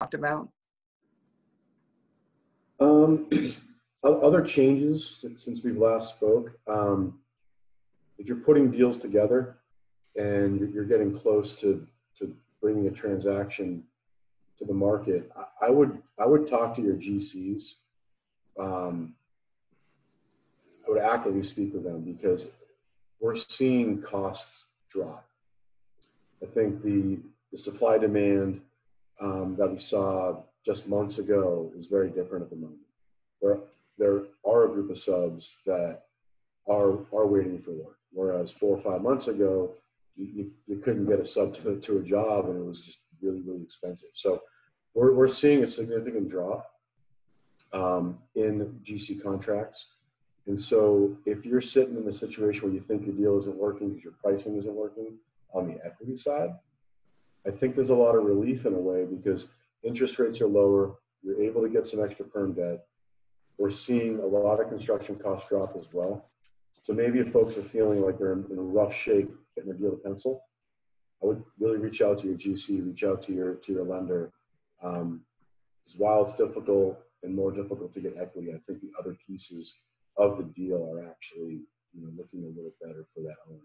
talked about? Other changes since we've last spoke. If you're putting deals together and you're getting close to bringing a transaction to the market, I would talk to your GCs. I would actively speak with them because we're seeing costs drop. I think the supply demand that we saw just months ago is very different at the moment. There are a group of subs that are waiting for work, whereas 4 or 5 months ago, you couldn't get a sub to a job and it was just really, really expensive. So we're seeing a significant drop in GC contracts. And so if you're sitting in a situation where you think your deal isn't working because your pricing isn't working on the equity side, I think there's a lot of relief in a way because interest rates are lower. You're able to get some extra perm debt. We're seeing a lot of construction costs drop as well. So maybe if folks are feeling like they're in rough shape getting their deal to pencil, I would really reach out to your GC, reach out to your lender. Because while it's difficult and more difficult to get equity, I think the other pieces of the deal are actually looking a little better for that owner.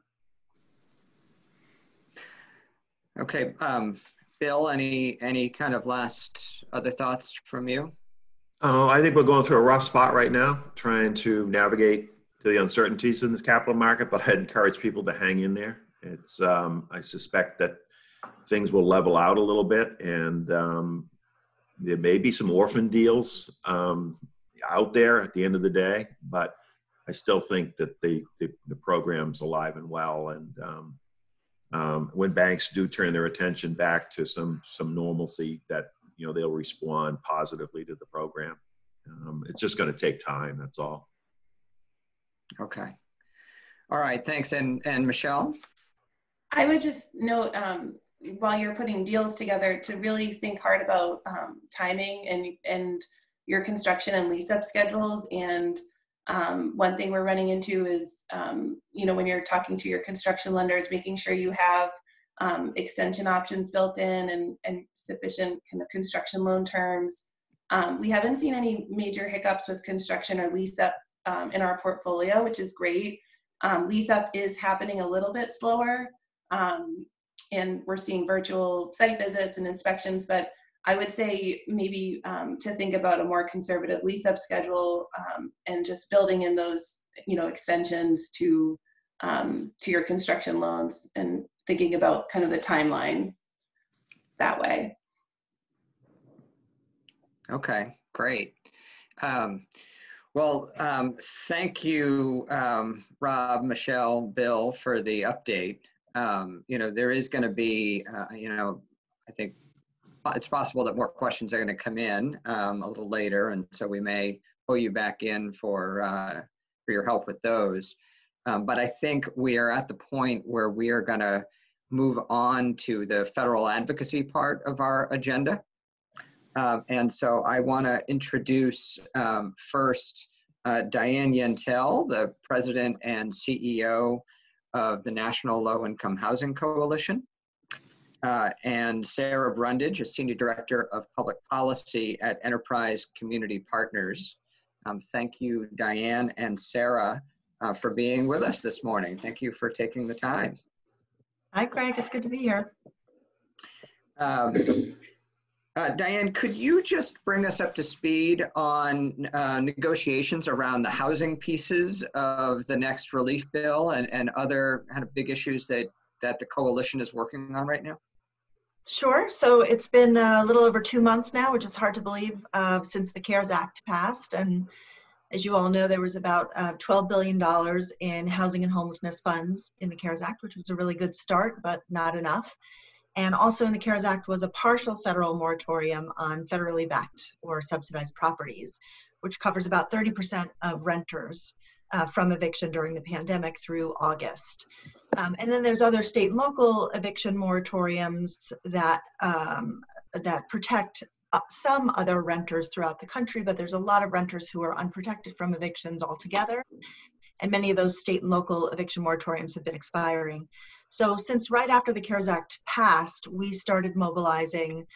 Okay, Bill, any kind of last other thoughts from you? Oh, I think we're going through a rough spot right now, trying to navigate to the uncertainties in this capital market, but I'd encourage people to hang in there. It's, I suspect that things will level out a little bit, and there may be some orphan deals out there at the end of the day, but I still think that the program's alive and well. And when banks do turn their attention back to some normalcy, that they'll respond positively to the program. It's just going to take time. That's all. Okay. All right. Thanks. And Michelle? I would just note, while you're putting deals together, to really think hard about timing and your construction and lease up schedules. And one thing we're running into is, when you're talking to your construction lenders, making sure you have extension options built in and sufficient kind of construction loan terms. We haven't seen any major hiccups with construction or lease up in our portfolio, which is great. Lease up is happening a little bit slower, and we're seeing virtual site visits and inspections, but I would say maybe to think about a more conservative lease up schedule and just building in those extensions to your construction loans and thinking about kind of the timeline that way. Okay, great. Well, thank you, Rob, Michelle, Bill, for the update. There is going to be, I think it's possible that more questions are going to come in a little later, and so we may pull you back in for your help with those. But I think we are at the point where we are going to move on to the federal advocacy part of our agenda. And so I want to introduce first Diane Yentel, the President and CEO of the National Low Income Housing Coalition, and Sarah Brundage, a Senior Director of Public Policy at Enterprise Community Partners. Thank you, Diane and Sarah, for being with us this morning. Thank you for taking the time. Hi, Craig. It's good to be here. Diane, could you just bring us up to speed on negotiations around the housing pieces of the next relief bill and other kind of big issues that the coalition is working on right now? Sure. So it's been a little over 2 months now, which is hard to believe, since the CARES Act passed. And as you all know, there was about $12 billion in housing and homelessness funds in the CARES Act, which was a really good start, but not enough. And also in the CARES Act was a partial federal moratorium on federally backed or subsidized properties, which covers about 30% of renters from eviction during the pandemic through August. And then there's other state and local eviction moratoriums that protect some other renters throughout the country, but there's a lot of renters who are unprotected from evictions altogether. And many of those state and local eviction moratoriums have been expiring. So since right after the CARES Act passed, we started mobilizing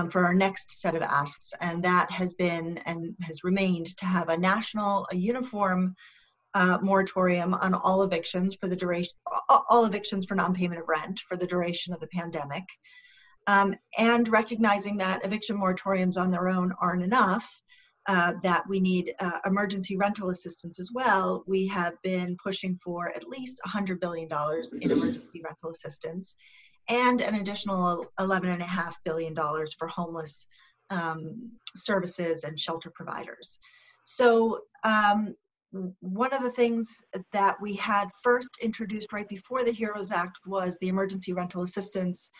for our next set of asks, and that has been and has remained to have a national, a uniform moratorium on all evictions for the duration, all evictions for non-payment of rent for the duration of the pandemic. And recognizing that eviction moratoriums on their own aren't enough, that we need emergency rental assistance as well, we have been pushing for at least $100 billion in emergency rental assistance and an additional $11.5 billion for homeless services and shelter providers. So one of the things that we had first introduced right before the HEROES Act was the Emergency Rental Assistance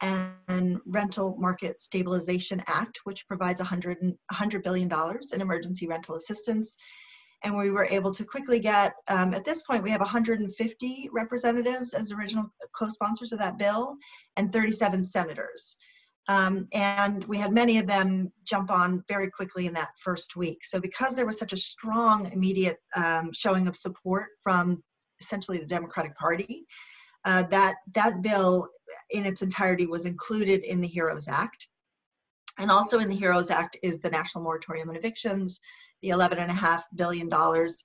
and Rental Market Stabilization Act, which provides $100 billion in emergency rental assistance. And we were able to quickly get, at this point, we have 150 representatives as original co-sponsors of that bill and 37 senators. And we had many of them jump on very quickly in that first week. So because there was such a strong immediate showing of support from essentially the Democratic Party, that bill in its entirety was included in the HEROES Act. And also in the HEROES Act is the National Moratorium on Evictions, the $11.5 billion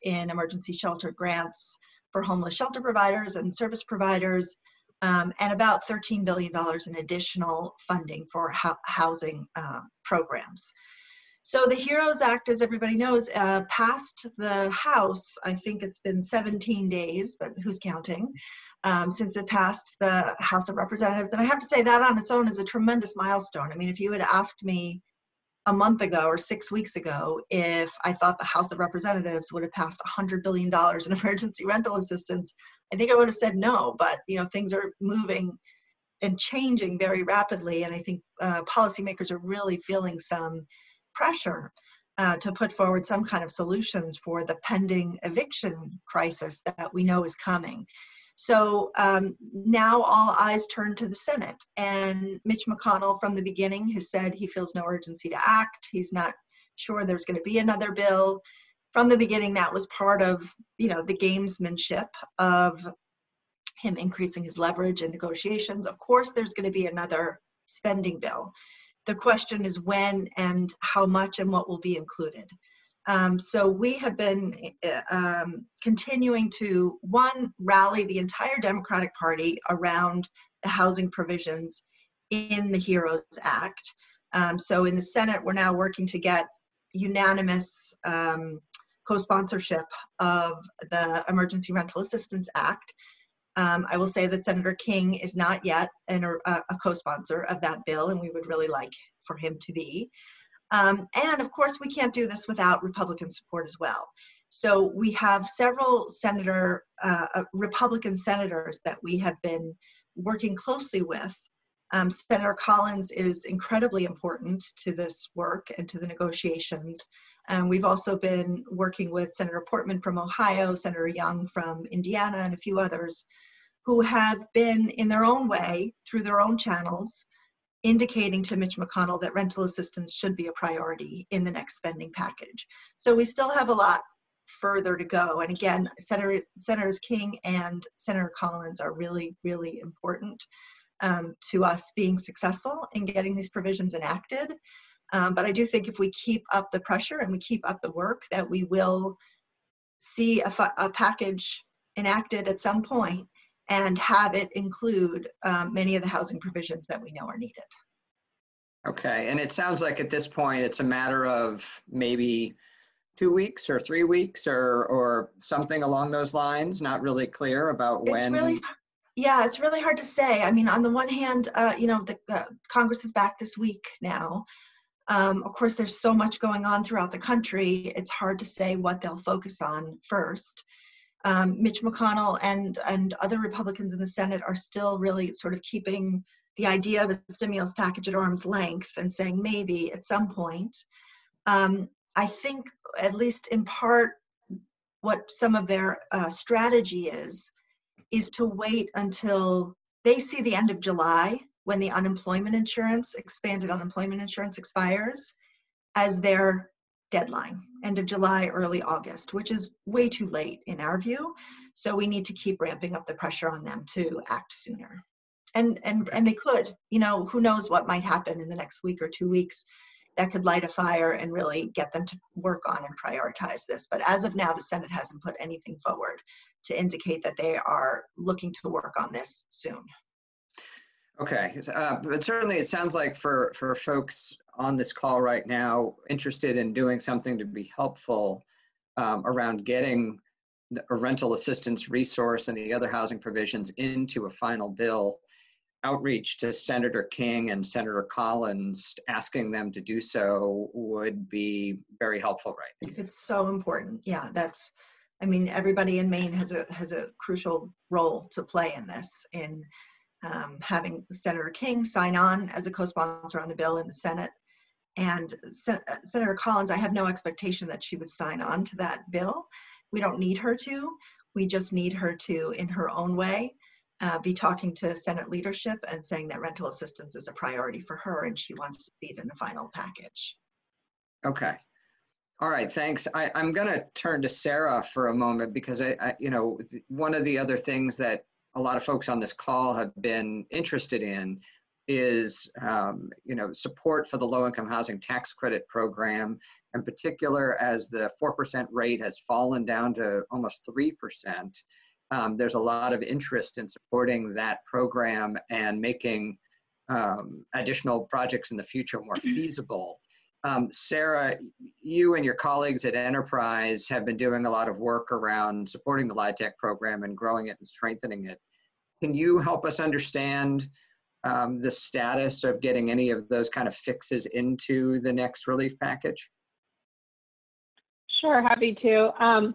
in emergency shelter grants for homeless shelter providers and service providers, and about $13 billion in additional funding for housing programs. So the HEROES Act, as everybody knows, passed the House. I think it's been 17 days, but who's counting, since it passed the House of Representatives. And I have to say that on its own is a tremendous milestone. I mean, if you had asked me a month ago or 6 weeks ago if I thought the House of Representatives would have passed $100 billion in emergency rental assistance, I think I would have said no. But things are moving and changing very rapidly, and I think policymakers are really feeling some pressure to put forward some kind of solutions for the pending eviction crisis that we know is coming. So now all eyes turn to the Senate, and Mitch McConnell from the beginning has said he feels no urgency to act. He's not sure there's going to be another bill. From the beginning, that was part of the gamesmanship of him increasing his leverage in negotiations. Of course, there's going to be another spending bill. The question is when and how much and what will be included. So we have been continuing to, one, rally the entire Democratic Party around the housing provisions in the HEROES Act. So in the Senate, we're now working to get unanimous co-sponsorship of the Emergency Rental Assistance Act. I will say that Senator King is not yet a co-sponsor of that bill, and we would really like for him to be. And of course, we can't do this without Republican support as well. So we have several Republican senators that we have been working closely with. Senator Collins is incredibly important to this work and to the negotiations. We've also been working with Senator Portman from Ohio, Senator Young from Indiana, and a few others who have been, in their own way, through their own channels, indicating to Mitch McConnell that rental assistance should be a priority in the next spending package. So we still have a lot further to go. And again, Senators King and Senator Collins are really, really important to us being successful in getting these provisions enacted. But I do think if we keep up the pressure and we keep up the work, that we will see a package enacted at some point and have it include many of the housing provisions that we know are needed. Okay, and it sounds like at this point it's a matter of maybe 2 weeks or 3 weeks or something along those lines, not really clear about when. It's really hard to say. I mean, on the one hand, the Congress is back this week now. Of course, there's so much going on throughout the country, it's hard to say what they'll focus on first. Mitch McConnell and other Republicans in the Senate are still really sort of keeping the idea of a stimulus package at arm's length and saying maybe at some point. I think, at least in part, what some of their strategy is to wait until they see the end of July, when the expanded unemployment insurance expires, as their deadline, end of July, early August, which is way too late in our view. So we need to keep ramping up the pressure on them to act sooner. And they could, you know, who knows what might happen in the next week or 2 weeks that could light a fire and really get them to work on and prioritize this. But as of now, the Senate hasn't put anything forward to indicate that they are looking to work on this soon. Okay, but certainly it sounds like for folks on this call right now interested in doing something to be helpful around getting a rental assistance resource and the other housing provisions into a final bill, outreach to Senator King and Senator Collins, asking them to do so would be very helpful, right? It's so important. Yeah, that's, I mean, everybody in Maine has a crucial role to play in this, in having Senator King sign on as a co-sponsor on the bill in the Senate. And Senator Collins, I have no expectation that she would sign on to that bill. We don't need her to. We just need her to, in her own way, be talking to Senate leadership and saying that rental assistance is a priority for her and she wants to see it in the final package. Okay. All right, thanks. I'm going to turn to Sarah for a moment because you know, one of the other things that a lot of folks on this call have been interested in is, you know, support for the low-income housing tax credit program, in particular as the 4% rate has fallen down to almost 3%. There's a lot of interest in supporting that program and making additional projects in the future more feasible. Sarah, you and your colleagues at Enterprise have been doing a lot of work around supporting the LIHTC program and growing it and strengthening it. Can you help us understand the status of getting any of those kind of fixes into the next relief package? Sure, happy to.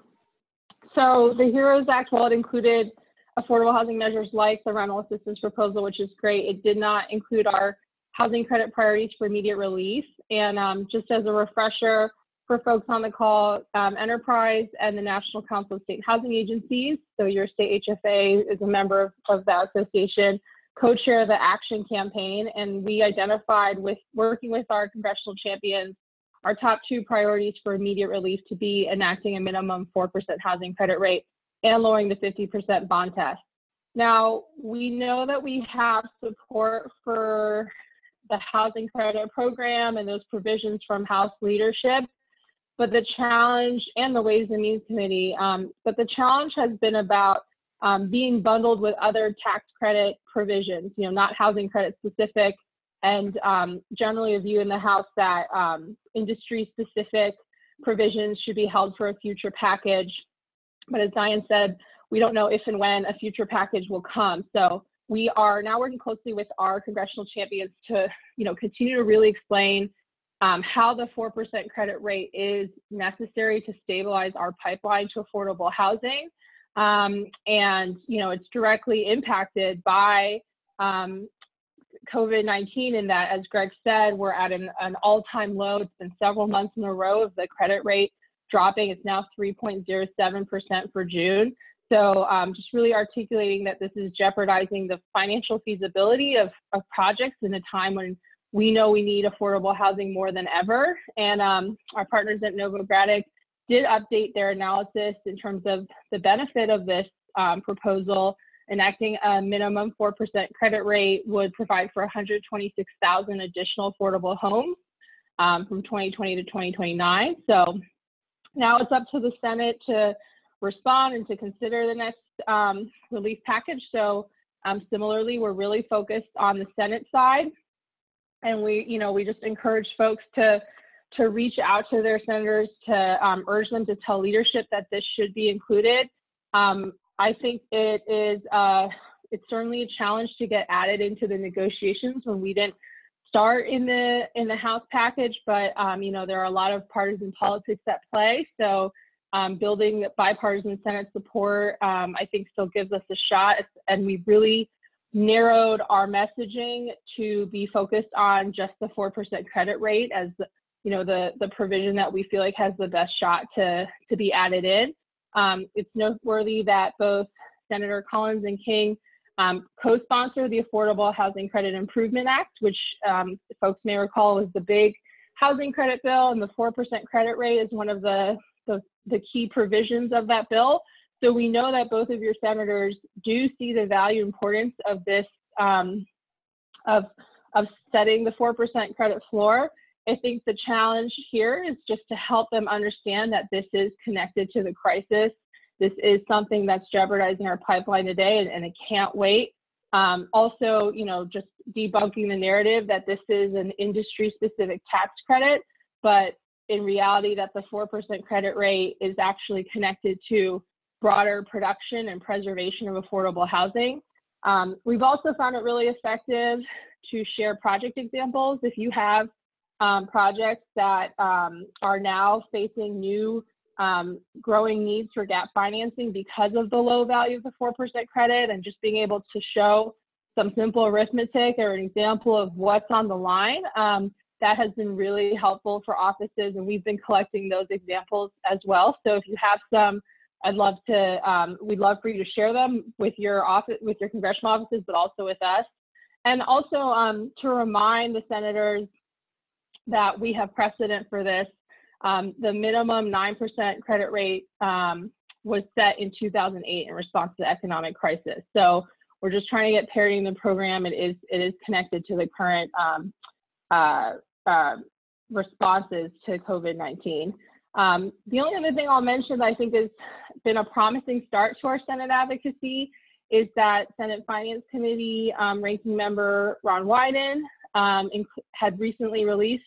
So the HEROES Act, while it included affordable housing measures like the rental assistance proposal, which is great, it did not include our housing credit priorities for immediate relief. And just as a refresher for folks on the call, Enterprise and the National Council of State Housing Agencies, so your state HFA is a member of that association, co-chair the Action Campaign, and we identified, with working with our congressional champions, our top 2 priorities for immediate relief to be enacting a minimum 4% housing credit rate and lowering the 50% bond test. Now, we know that we have support for the housing credit program and those provisions from House leadership, but the challenge, and the Ways and Means Committee, but the challenge has been about being bundled with other tax credit provisions, you know, not housing credit specific, and generally a view in the House that industry-specific provisions should be held for a future package. But as Diane said, we don't know if and when a future package will come. So we are now working closely with our congressional champions to, you know, continue to really explain how the 4% credit rate is necessary to stabilize our pipeline to affordable housing. And, you know, it's directly impacted by COVID-19 in that, as Greg said, we're at an all-time low. It's been several months in a row of the credit rate dropping. It's now 3.07% for June. So just really articulating that this is jeopardizing the financial feasibility of projects in a time when we know we need affordable housing more than ever. And our partners at Novogradac did update their analysis in terms of the benefit of this proposal. Enacting a minimum 4% credit rate would provide for 126,000 additional affordable homes from 2020 to 2029. So now it's up to the Senate to respond and to consider the next relief package. So similarly, we're really focused on the Senate side, and we just encourage folks to reach out to their senators to urge them to tell leadership that this should be included. I think it's certainly a challenge to get added into the negotiations when we didn't start in the House package, but there are a lot of partisan politics at play. So building bipartisan Senate support, I think, still gives us a shot. And we've really narrowed our messaging to be focused on just the 4% credit rate as the provision that we feel like has the best shot to be added in. It's noteworthy that both Senator Collins and King co-sponsor the Affordable Housing Credit Improvement Act, which folks may recall was the big housing credit bill, and the 4% credit rate is one of the key provisions of that bill. So we know that both of your senators do see the value importance of this, of setting the 4% credit floor. I think the challenge here is just to help them understand that this is connected to the crisis. This is something that's jeopardizing our pipeline today, and it can't wait. Also, you know, just debunking the narrative that this is an industry-specific tax credit, but in reality that the 4% credit rate is actually connected to broader production and preservation of affordable housing. We've also found it really effective to share project examples. If you have projects that are now facing new growing needs for gap financing because of the low value of the 4% credit, and just being able to show some simple arithmetic or an example of what's on the line, that has been really helpful for offices, and we've been collecting those examples as well. So if you have some, I'd love to, we'd love for you to share them with your office, with your congressional offices, but also with us. And also to remind the senators that we have precedent for this. The minimum 9% credit rate was set in 2008 in response to the economic crisis. So we're just trying to get parity in the program. It is connected to the current responses to COVID-19. The only other thing I'll mention that I think has been a promising start to our Senate advocacy is that Senate Finance Committee ranking member Ron Wyden had recently released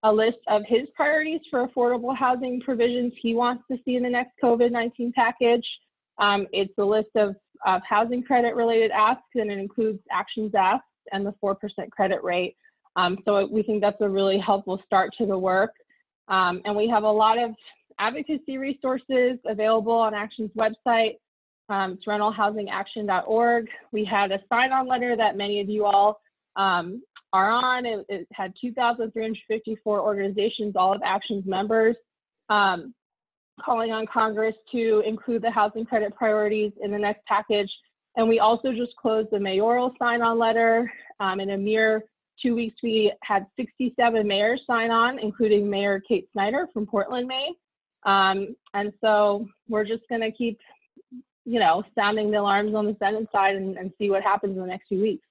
a list of his priorities for affordable housing provisions he wants to see in the next COVID-19 package. It's a list of housing credit related asks, and it includes actions asked and the 4% credit rate. So we think that's a really helpful start to the work. And we have a lot of advocacy resources available on Action's website. It's rentalhousingaction.org. We had a sign-on letter that many of you all are on. It had 2,354 organizations, all of Action's members, calling on Congress to include the housing credit priorities in the next package. And we also just closed the mayoral sign-on letter. In a mere 2 weeks, we had 67 mayors sign on, including Mayor Kate Snyder from Portland, Maine. And so we're just going to keep, you know, sounding the alarms on the Senate side and see what happens in the next few weeks.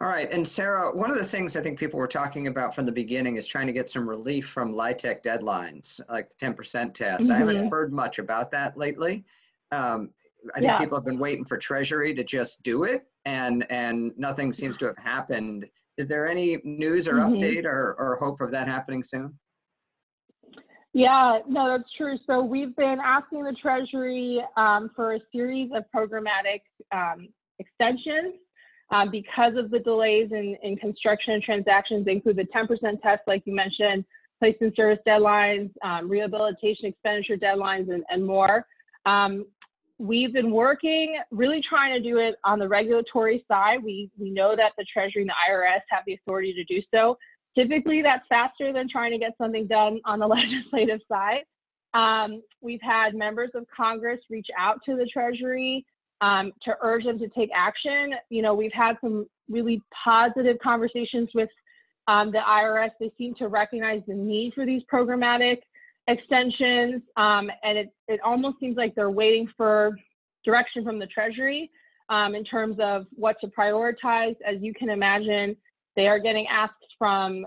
All right, and Sarah, one of the things I think people were talking about from the beginning is trying to get some relief from LIHTC deadlines, like the 10% test. Mm-hmm. I haven't heard much about that lately. I think people have been waiting for Treasury to just do it, and nothing seems to have happened. Is there any news or update or hope of that happening soon? Yeah, no, that's true. So we've been asking the Treasury for a series of programmatic extensions because of the delays in construction and transactions. They include the 10% test, like you mentioned, placement service deadlines, rehabilitation expenditure deadlines, and more. We've been working, really trying to do it on the regulatory side. We know that the Treasury and the IRS have the authority to do so. Typically, that's faster than trying to get something done on the legislative side. We've had members of Congress reach out to the Treasury to urge them to take action. You know, we've had some really positive conversations with the IRS. They seem to recognize the need for these programmatic extensions, and it almost seems like they're waiting for direction from the Treasury in terms of what to prioritize. As you can imagine, they are getting asked from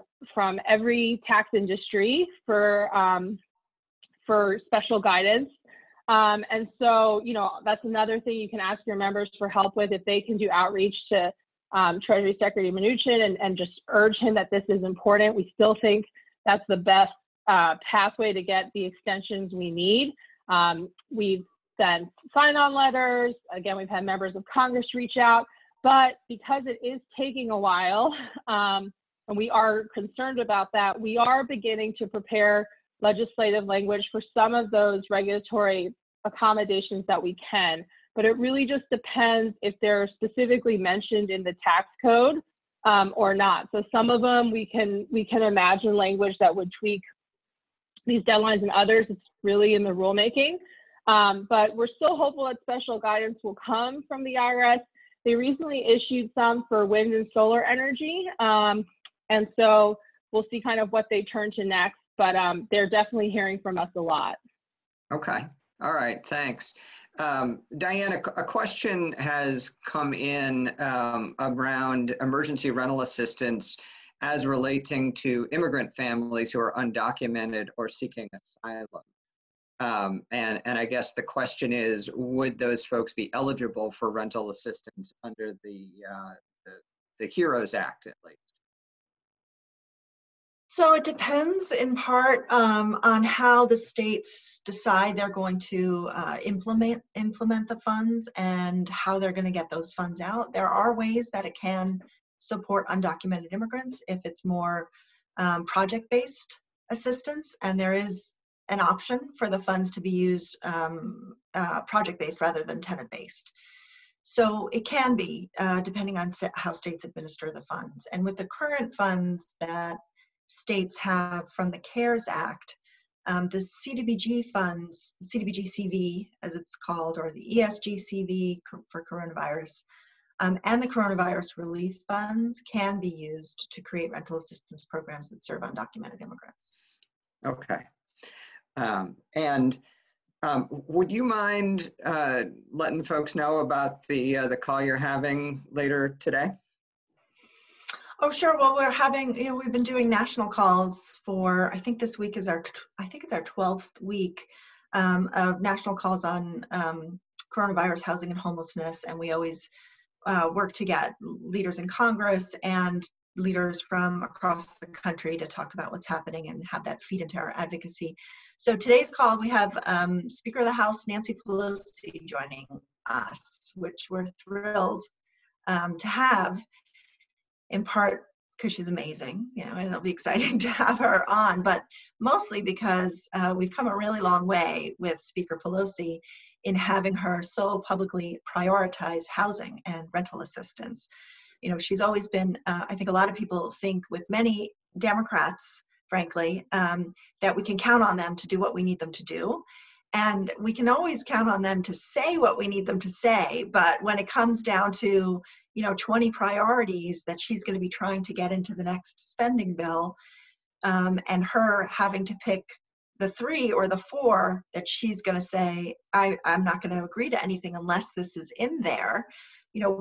every tax industry for special guidance. And so, you know, that's another thing you can ask your members for help with, if they can do outreach to Treasury Secretary Mnuchin and just urge him that this is important. We still think that's the best pathway to get the extensions we need. We've sent sign-on letters. Again, we've had members of Congress reach out, but because it is taking a while, and we are concerned about that, we are beginning to prepare legislative language for some of those regulatory accommodations that we can. But it really just depends if they're specifically mentioned in the tax code or not. So some of them we can imagine language that would tweak these deadlines, and others it's really in the rulemaking. But we're still hopeful that special guidance will come from the IRS. They recently issued some for wind and solar energy. And so we'll see kind of what they turn to next, but they're definitely hearing from us a lot. Okay. All right. Thanks. Diane, a question has come in around emergency rental assistance as relating to immigrant families who are undocumented or seeking asylum. And I guess the question is, would those folks be eligible for rental assistance under the HEROES Act, at least? So it depends in part on how the states decide they're going to implement the funds and how they're going to get those funds out. There are ways that it can support undocumented immigrants if it's more project-based assistance, and there is an option for the funds to be used project-based rather than tenant-based. So it can be, depending on how states administer the funds. And with the current funds that states have from the CARES Act, the CDBG funds, CDBG-CV as it's called, or the ESG-CV for coronavirus, and the coronavirus relief funds can be used to create rental assistance programs that serve undocumented immigrants. Okay. Would you mind letting folks know about the call you're having later today? Oh, sure. Well, we're having, we've been doing national calls for, I think this week is our 12th week of national calls on coronavirus, housing, and homelessness. And we always work to get leaders in Congress and leaders from across the country to talk about what's happening and have that feed into our advocacy. So today's call, we have Speaker of the House, Nancy Pelosi, joining us, which we're thrilled to have, in part because she's amazing, and it'll be exciting to have her on, but mostly because we've come a really long way with Speaker Pelosi in having her so publicly prioritize housing and rental assistance. She's always been, I think a lot of people think with many Democrats, frankly, that we can count on them to do what we need them to do. And we can always count on them to say what we need them to say. But when it comes down to, 20 priorities that she's going to be trying to get into the next spending bill, and her having to pick the 3 or the 4 that she's going to say, I'm not going to agree to anything unless this is in there,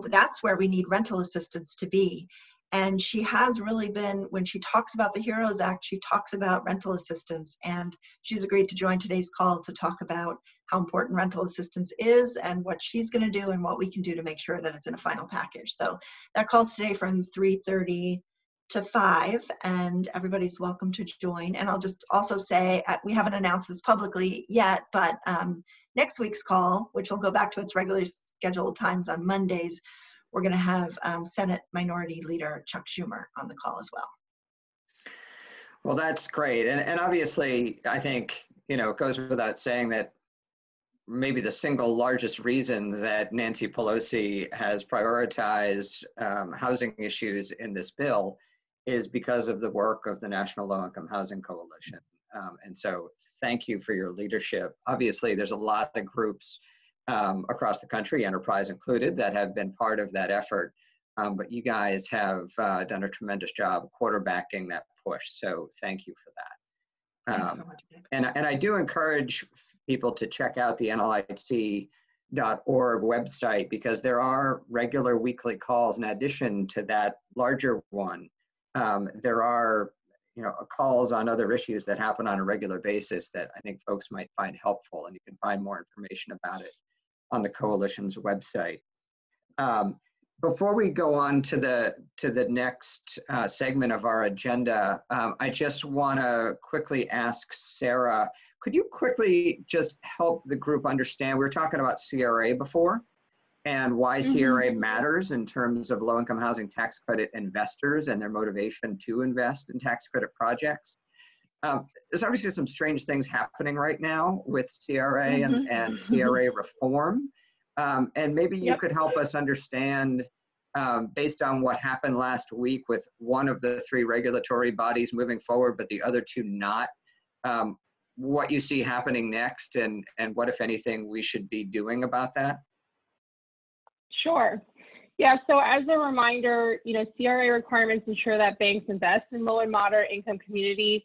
that's where we need rental assistance to be. And she has really been, when she talks about the HEROES Act, she talks about rental assistance, and she's agreed to join today's call to talk about how important rental assistance is and what she's going to do and what we can do to make sure that it's in a final package. So that call's today from 3:30 to 5, and everybody's welcome to join. And I'll just also say, we haven't announced this publicly yet, but next week's call, which will go back to its regularly scheduled times on Mondays, we're going to have Senate Minority Leader Chuck Schumer on the call as well. Well, that's great. And obviously, I think, it goes without saying that maybe the single largest reason that Nancy Pelosi has prioritized housing issues in this bill is because of the work of the National Low-Income Housing Coalition. And so thank you for your leadership. Obviously, there's a lot of groups across the country, Enterprise included, that have been part of that effort. But you guys have done a tremendous job quarterbacking that push. So thank you for that. Thanks so much. And I do encourage people to check out the NLIC.org website, because there are regular weekly calls in addition to that larger one. There are calls on other issues that happen on a regular basis that I think folks might find helpful, and you can find more information about it on the coalition's website. Before we go on to the next segment of our agenda, I just want to quickly ask Sarah, could you quickly just help the group understand, we were talking about CRA before, and why CRA matters in terms of low-income housing tax credit investors and their motivation to invest in tax credit projects. There's obviously some strange things happening right now with CRA and CRA reform. And maybe you could help us understand, based on what happened last week with one of the 3 regulatory bodies moving forward, but the other 2 not, what you see happening next, and what, if anything, we should be doing about that? Sure. Yeah, so as a reminder, CRA requirements ensure that banks invest in low and moderate income communities.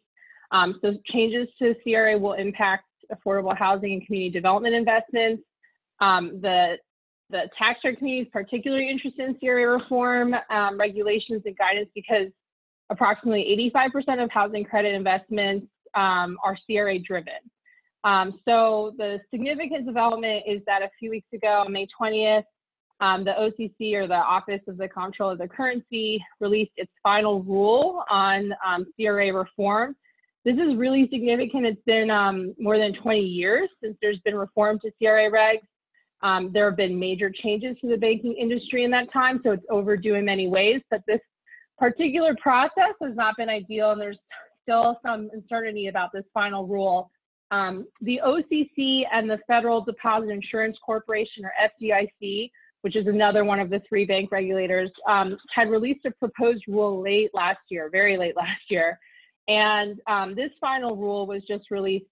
So changes to CRA will impact affordable housing and community development investments. The tax credit community is particularly interested in CRA reform regulations and guidance because approximately 85% of housing credit investments are CRA driven. So the significant development is that a few weeks ago, on May 20th, the OCC, or the Office of the Comptroller of the Currency, released its final rule on CRA reform. This is really significant. It's been more than 20 years since there's been reform to CRA regs. There have been major changes to the banking industry in that time, so it's overdue in many ways, but this particular process has not been ideal, and there's still some uncertainty about this final rule. The OCC and the Federal Deposit Insurance Corporation, or FDIC, which is another one of the 3 bank regulators, had released a proposed rule late last year, very late last year. And this final rule was just released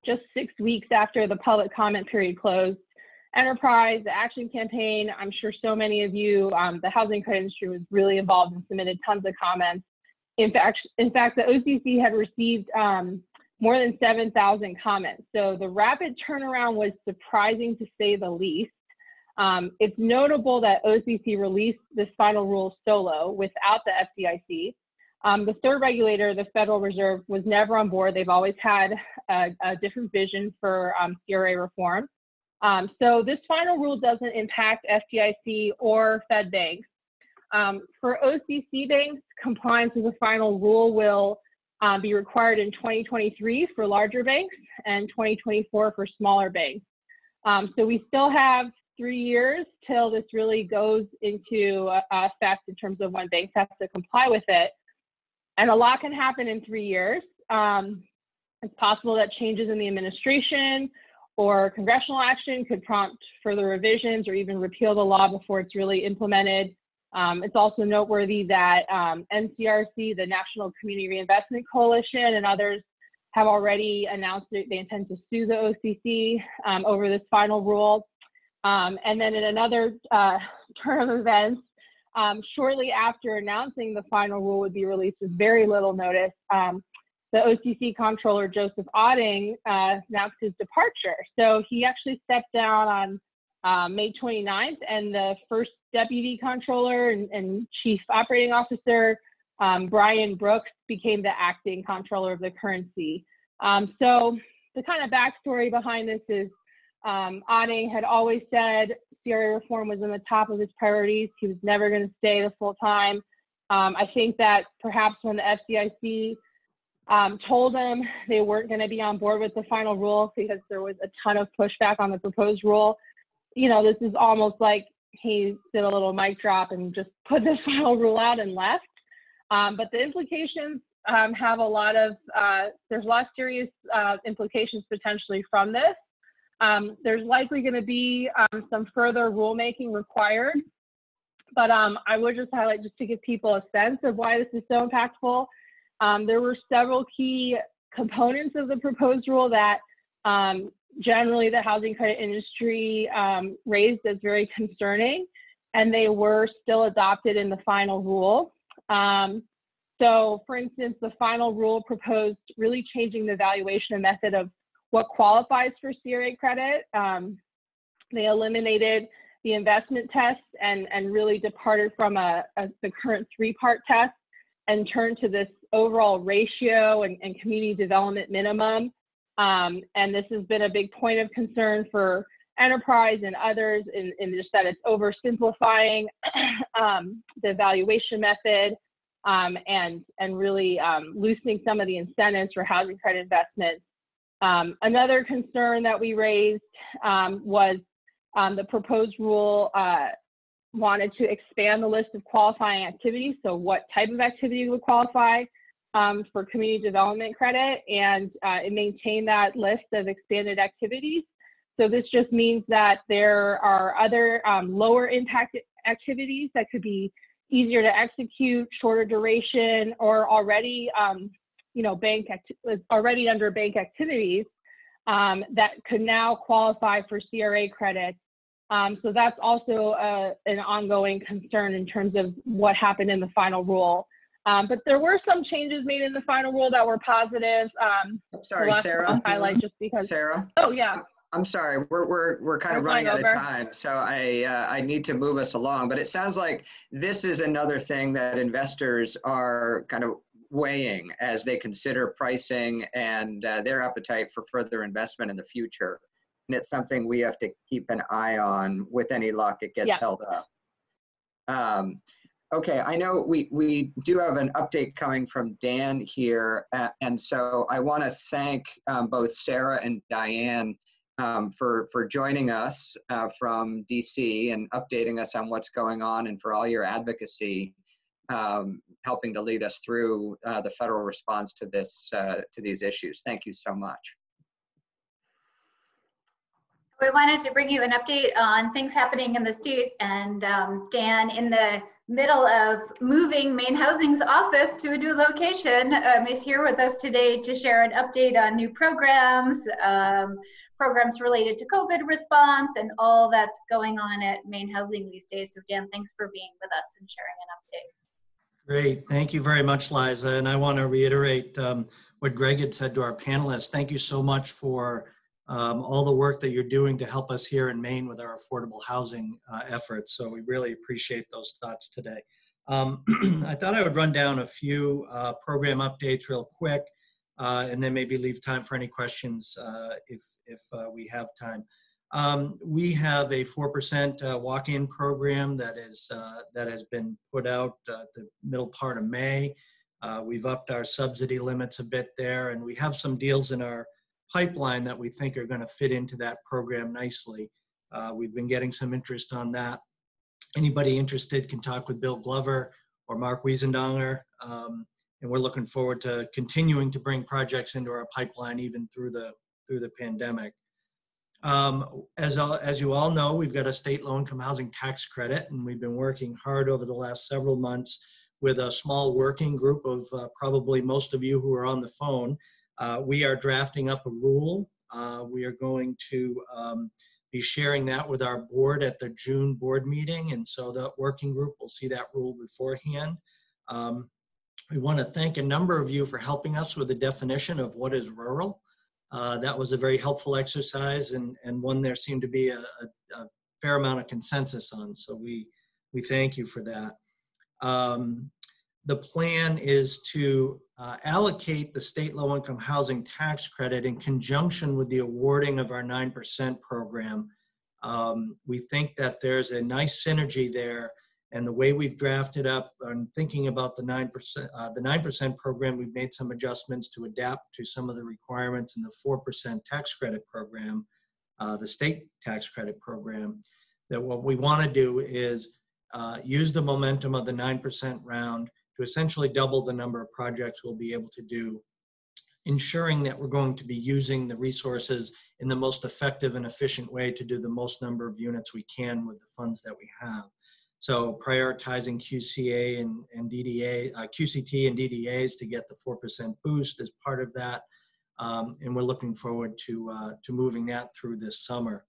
just 6 weeks after the public comment period closed. Enterprise, the Action Campaign, I'm sure so many of you, the housing credit industry was really involved and submitted tons of comments. In fact, the OCC had received more than 7,000 comments. So the rapid turnaround was surprising, to say the least. It's notable that OCC released this final rule solo without the FDIC. The third regulator, the Federal Reserve, was never on board. They've always had a different vision for CRA reform. So this final rule doesn't impact FDIC or Fed banks. For OCC banks, compliance with the final rule will be required in 2023 for larger banks and 2024 for smaller banks. So we still have 3 years till this really goes into effect in terms of when banks have to comply with it. And a lot can happen in 3 years. It's possible that changes in the administration or congressional action could prompt further revisions or even repeal the law before it's really implemented. It's also noteworthy that NCRC, the National Community Reinvestment Coalition, and others have already announced that they intend to sue the OCC over this final rule. And then in another turn of events, shortly after announcing the final rule would be released with very little notice, the OCC Comptroller Joseph Otting announced his departure. So he actually stepped down on May 29th, and the first Deputy Comptroller and Chief Operating Officer, Brian Brooks, became the acting Comptroller of the Currency. So the kind of backstory behind this is Otting had always said CRA reform was in the top of his priorities. He was never going to stay the full time. I think that perhaps when the FDIC told him they weren't going to be on board with the final rule because there was a ton of pushback on the proposed rule, this is almost like he did a little mic drop and just put this final rule out and left. But the implications have a lot of, there's a lot of serious implications potentially from this. There's likely going to be some further rulemaking required, but I would just highlight, just to give people a sense of why this is so impactful. There were several key components of the proposed rule that generally the housing credit industry raised as very concerning, and they were still adopted in the final rule. So for instance, the final rule proposed really changing the valuation method of what qualifies for CRA credit. They eliminated the investment test and really departed from the current 3-part test and turned to this overall ratio and community development minimum. And this has been a big point of concern for Enterprise and others in just that it's oversimplifying the evaluation method and really loosening some of the incentives for housing credit investments. Another concern that we raised was the proposed rule wanted to expand the list of qualifying activities. So what type of activity would qualify for community development credit, and it maintained that list of expanded activities. So this just means that there are other lower impact activities that could be easier to execute, shorter duration, or already already under bank activities that could now qualify for CRA credit. So that's also an ongoing concern in terms of what happened in the final rule. But there were some changes made in the final rule that were positive. Sorry, Sarah. I'll highlight just because. Sarah? Oh, yeah. I'm sorry, we're kind of running out of time, so I need to move us along. But it sounds like this is another thing that investors are kind of weighing as they consider pricing and their appetite for further investment in the future. And it's something we have to keep an eye on. With any luck, it gets held up. Okay, I know we do have an update coming from Dan here, and so I want to thank both Sarah and Diane for joining us from DC and updating us on what's going on, and for all your advocacy, helping to lead us through the federal response to these issues. Thank you so much. We wanted to bring you an update on things happening in the state, and Dan, in the middle of moving Maine Housing's office to a new location, is here with us today to share an update on new programs, programs related to COVID response, and all that's going on at Maine Housing these days. So Dan, thanks for being with us and sharing an update. Great, thank you very much, Liza. And I want to reiterate what Greg had said to our panelists. Thank you so much for all the work that you're doing to help us here in Maine with our affordable housing efforts. So we really appreciate those thoughts today. I thought I would run down a few program updates real quick, and then maybe leave time for any questions if we have time. We have a 4% walk-in program that has been put out the middle part of May. We've upped our subsidy limits a bit there, and we have some deals in our pipeline that we think are going to fit into that program nicely. We've been getting some interest on that. Anybody interested can talk with Bill Glover or Mark Wiesendanger, and we're looking forward to continuing to bring projects into our pipeline even through the pandemic. As you all know, we've got a state low-income housing tax credit, and we've been working hard over the last several months with a small working group of probably most of you who are on the phone. We are drafting up a rule. We are going to be sharing that with our board at the June board meeting, and so the working group will see that rule beforehand. We want to thank a number of you for helping us with the definition of what is rural. That was a very helpful exercise, and one there seemed to be a fair amount of consensus on, so we thank you for that. The plan is to allocate the state low-income housing tax credit in conjunction with the awarding of our 9% program. We think that there's a nice synergy there, and the way we've drafted up and thinking about the 9% program, we've made some adjustments to adapt to some of the requirements in the 4% tax credit program, the state tax credit program. That what we want to do is use the momentum of the 9% round to essentially double the number of projects we'll be able to do, ensuring that we're going to be using the resources in the most effective and efficient way to do the most number of units we can with the funds that we have. So prioritizing QCA and DDA, QCT and DDAs to get the 4% boost as part of that. And we're looking forward to moving that through this summer.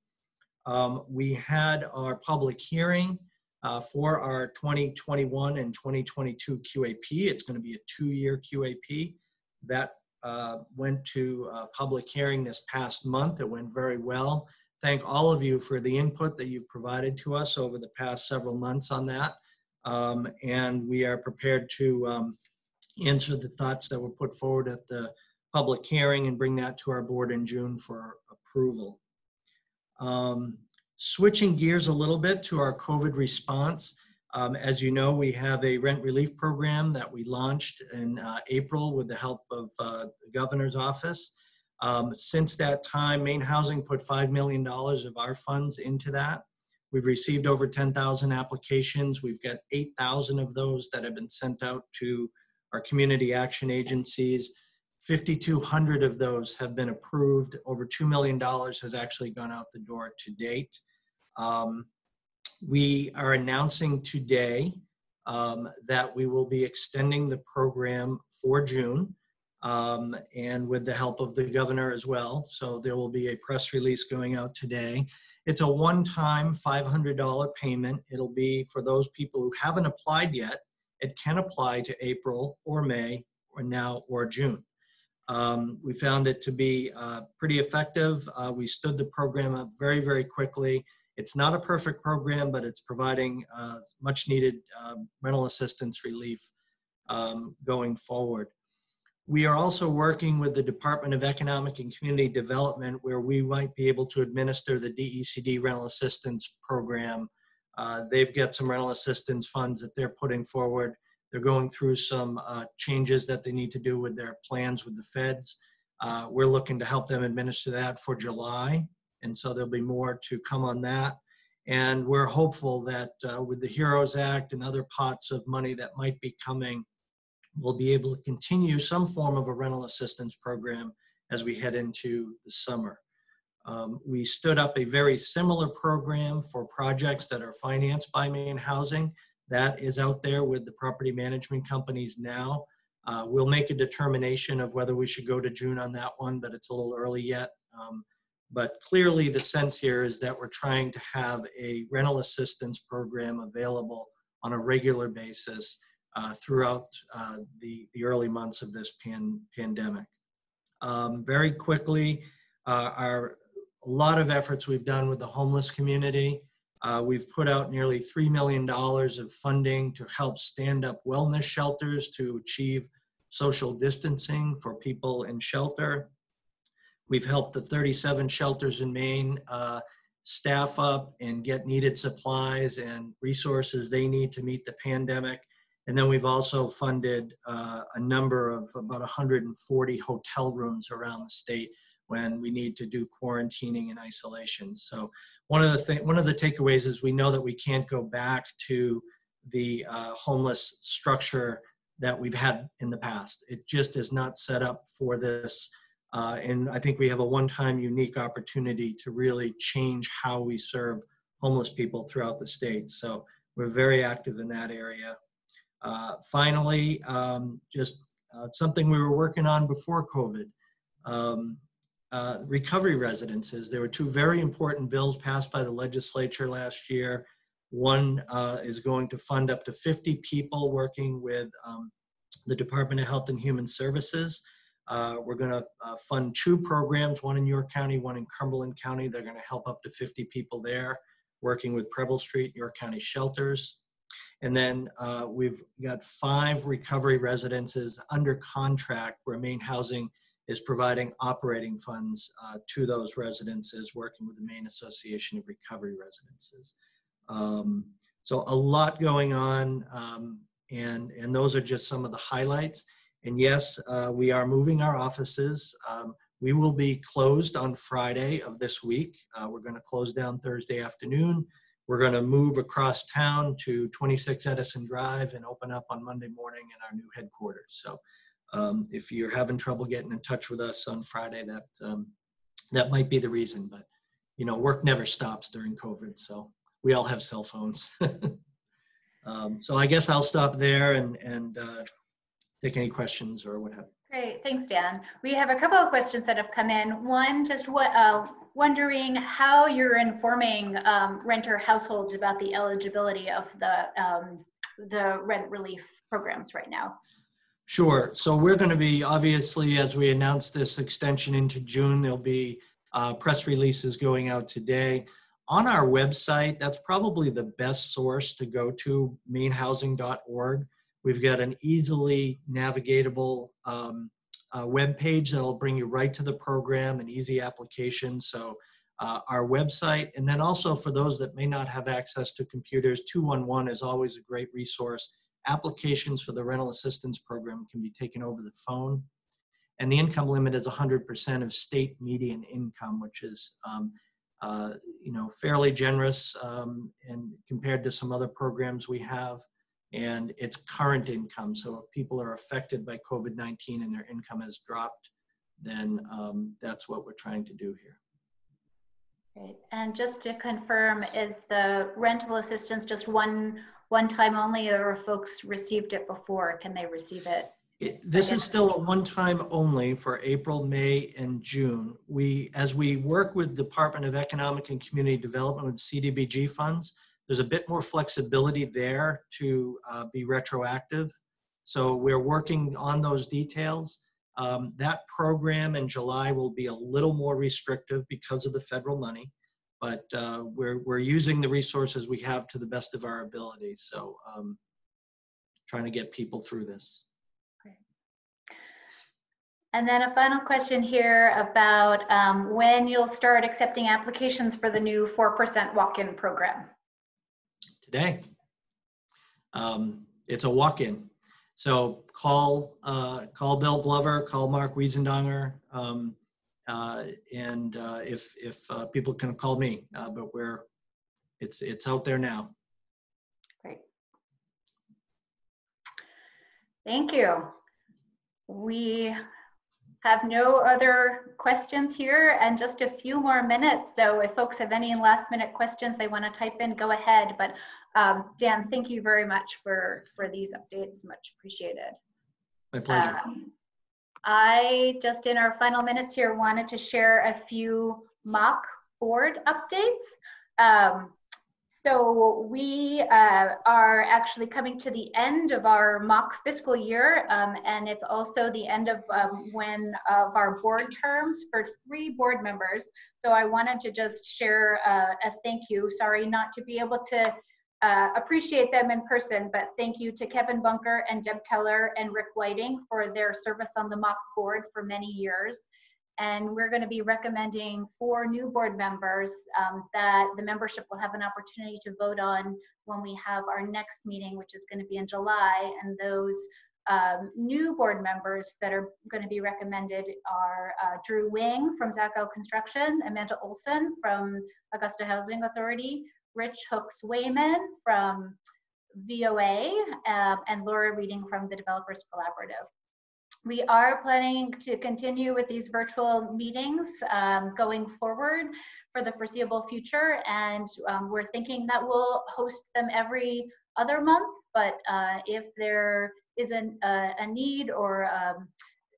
We had our public hearing for our 2021 and 2022 QAP. It's going to be a 2-year QAP. That went to public hearing this past month. It went very well. Thank all of you for the input that you've provided to us over the past several months on that. And we are prepared to answer the thoughts that were put forward at the public hearing and bring that to our board in June for approval. Switching gears a little bit to our COVID response. As you know, we have a rent relief program that we launched in April with the help of the governor's office. Since that time, Maine Housing put $5 million of our funds into that. We've received over 10,000 applications. We've got 8,000 of those that have been sent out to our community action agencies. 5,200 of those have been approved. Over $2 million has actually gone out the door to date. We are announcing today that we will be extending the program for June, and with the help of the governor as well. So there will be a press release going out today. It's a one-time $500 payment. It'll be for those people who haven't applied yet. It can apply to April or May or now or June. We found it to be pretty effective. We stood the program up very, very quickly. It's not a perfect program, but it's providing much needed rental assistance relief going forward. We are also working with the Department of Economic and Community Development, where we might be able to administer the DECD rental assistance program. They've got some rental assistance funds that they're putting forward. They're going through some changes that they need to do with their plans with the feds. We're looking to help them administer that for July. And so there'll be more to come on that. And we're hopeful that with the HEROES Act and other pots of money that might be coming, we'll be able to continue some form of a rental assistance program as we head into the summer. We stood up a very similar program for projects that are financed by Maine Housing. That is out there with the property management companies now. We'll make a determination of whether we should go to June on that one, but it's a little early yet. But clearly the sense here is that we're trying to have a rental assistance program available on a regular basis throughout the early months of this pandemic. Very quickly, a lot of efforts we've done with the homeless community. We've put out nearly $3 million of funding to help stand up wellness shelters to achieve social distancing for people in shelter. We've helped the 37 shelters in Maine staff up and get needed supplies and resources they need to meet the pandemic. And then we've also funded a number of about 140 hotel rooms around the state when we need to do quarantining and isolation. So one of the takeaways is we know that we can't go back to the homeless structure that we've had in the past. It just is not set up for this. And I think we have a one-time unique opportunity to really change how we serve homeless people throughout the state. So we're very active in that area. Finally, just something we were working on before COVID, recovery residences. There were two very important bills passed by the legislature last year. One is going to fund up to 50 people working with the Department of Health and Human Services. We're going to fund two programs, one in York County, one in Cumberland County. They're going to help up to 50 people there, working with Preble Street, York County shelters. And then we've got 5 recovery residences under contract where Maine Housing is providing operating funds to those residences, working with the Maine Association of Recovery Residences. So a lot going on, and those are just some of the highlights. And yes, we are moving our offices. We will be closed on Friday of this week. We're going to close down Thursday afternoon. We're going to move across town to 26 Edison Drive and open up on Monday morning in our new headquarters. So if you're having trouble getting in touch with us on Friday, that might be the reason. But, you know, work never stops during COVID, so we all have cell phones. So I guess I'll stop there and take any questions or what have you. Great, thanks, Dan. We have a couple of questions that have come in. One, just wondering how you're informing renter households about the eligibility of the rent relief programs right now. Sure. So we're going to be, obviously, as we announce this extension into June, there'll be press releases going out today. On our website, that's probably the best source to go to, mainhousing.org. We've got an easily navigatable web page that'll bring you right to the program, an easy application. So our website, and then also for those that may not have access to computers, 211 is always a great resource. Applications for the rental assistance program can be taken over the phone. And the income limit is 100% of state median income, which is you know, fairly generous and compared to some other programs we have. And it's current income. So if people are affected by COVID-19 and their income has dropped, then that's what we're trying to do here. Great. And just to confirm, is the rental assistance just one time only, or if folks received it before, can they receive it? This is still a one-time only for April, May, and June. As we work with Department of Economic and Community Development with CDBG funds, there's a bit more flexibility there to be retroactive. So we're working on those details. That program in July will be a little more restrictive because of the federal money, but we're using the resources we have to the best of our ability. So trying to get people through this. And then a final question here about when you'll start accepting applications for the new 4% walk-in program. Today. It's a walk-in. So call Bill Glover, call Mark Wiesendonger, and if people can call me, but it's out there now. Great. Thank you. We have no other questions here and just a few more minutes. So if folks have any last minute questions they want to type in, go ahead. But Dan, thank you very much for these updates. Much appreciated. My pleasure. I just in our final minutes here wanted to share a few mock board updates. So we are actually coming to the end of our mock fiscal year, and it's also the end of of our board terms for 3 board members. So I wanted to just share a thank you. Sorry not to be able to appreciate them in person, but thank you to Kevin Bunker and Deb Keller and Rick Whiting for their service on the mock board for many years. And we're going to be recommending 4 new board members that the membership will have an opportunity to vote on when we have our next meeting, which is going to be in July. And those new board members that are going to be recommended are Drew Wing from Zacco Construction, Amanda Olson from Augusta Housing Authority, Rich Hooks Wayman from VOA, and Laura Reading from the Developers Collaborative. We are planning to continue with these virtual meetings going forward for the foreseeable future, and we're thinking that we'll host them every other month, but if there isn't a need or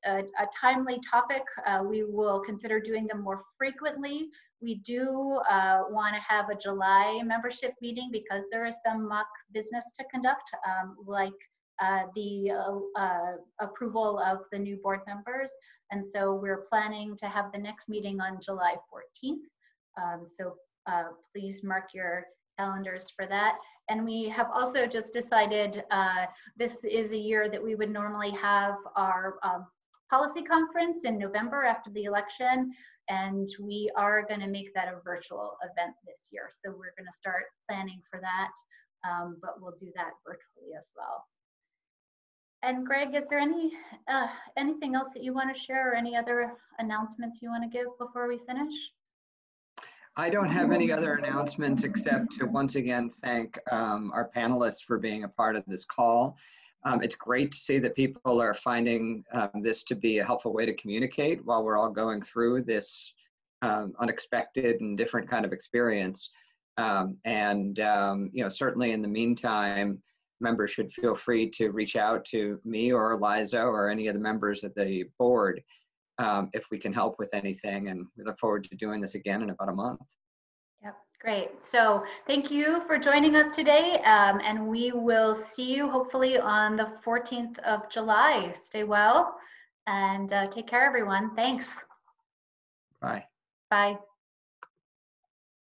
a timely topic, we will consider doing them more frequently. We do want to have a July membership meeting because there is some mock business to conduct, like the approval of the new board members. And so we're planning to have the next meeting on July 14th. So please mark your calendars for that. And we have also just decided this is a year that we would normally have our policy conference in November after the election. And we are going to make that a virtual event this year. So we're going to start planning for that, but we'll do that virtually as well. And Greg, is there anything else that you want to share or any other announcements you want to give before we finish? I don't have any other announcements except to once again thank our panelists for being a part of this call. It's great to see that people are finding this to be a helpful way to communicate while we're all going through this unexpected and different kind of experience. You know, certainly in the meantime, members should feel free to reach out to me or Eliza or any of the members of the board if we can help with anything. And we look forward to doing this again in about a month. Yep, great. So thank you for joining us today. And we will see you hopefully on the 14th of July. Stay well and take care, everyone. Thanks. Bye. Bye.